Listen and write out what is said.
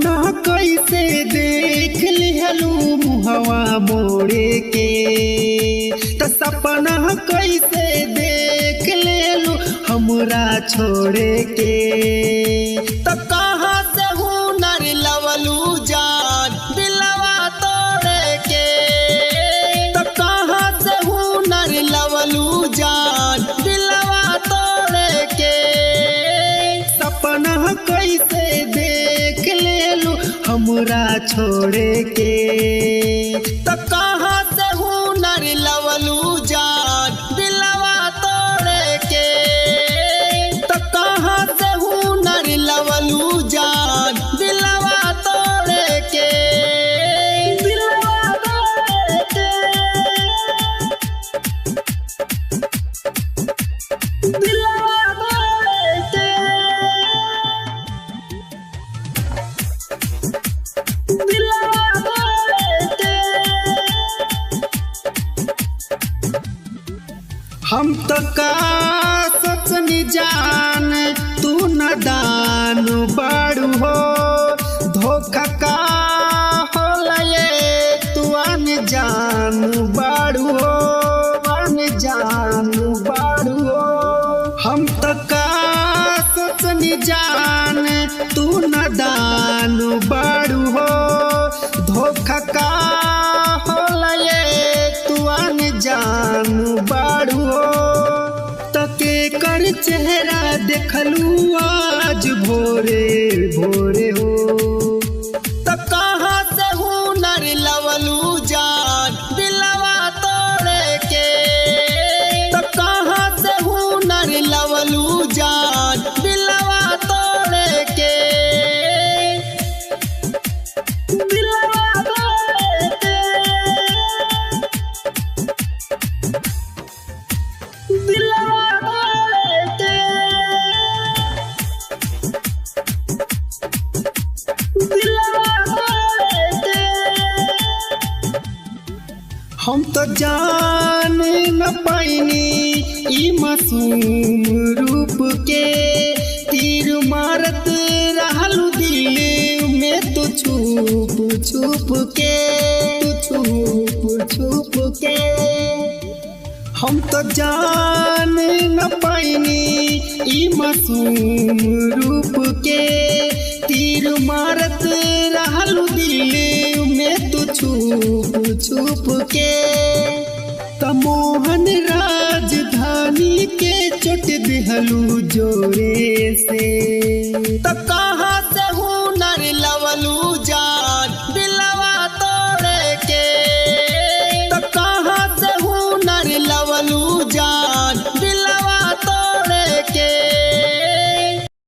सपना कैसे देख लिहलू मुहवा मोड़े के। तो सपना कैसे देख लेलू हमरा छोड़े के। तो कहाँ से हुनर लवलू जान दिलवा तोड़े के। तो कहाँ से हुनर लवलू जान दिलवा तोड़े के। सपना कैसे देख लेलू हमरा छोड़े के। तो कहाँ से हुनर लवलू जान दिलवा तोड़े के। तो कहाँ से हुनर लवलू जान दिलवा तोड़े के। दिलवा तोड़े के। दिलवा तोड़े के। दिलवा तोड़े के। हम तो का सचनी जान तू न दान बाड़ू हो। धोखा का होला ये तू अनजान बाड़ू हो। अनजान बाड़ू हो। हम तो का सचनी जान तू न दान बाड़ू हो। धोखा का होला ये तू अनजान बाड़ू हो। तके कर चेहरा देखलू आज भोरे भोरे हो। तो कहाँ से हुनर लवलू जान दिलवा तोड़े के। तो कहाँ से हुनर लवलू जान दिलवा तोड़े के। दिलवा तोड़े के। दिलवा तोड़े के। दिलवा तोड़े के। हम तो जान न पाइनी ई मासूम रूप के। तीर मारत रहलू दिल में तू छुप छुप के। तू छुप छुप के। हम तो जान न पाइनी ई मासूम रूप के। तीर मारत रहलू दिल में तू छुप छुप के। त मोहन राजधानी के चोट दिहलू जोरे से।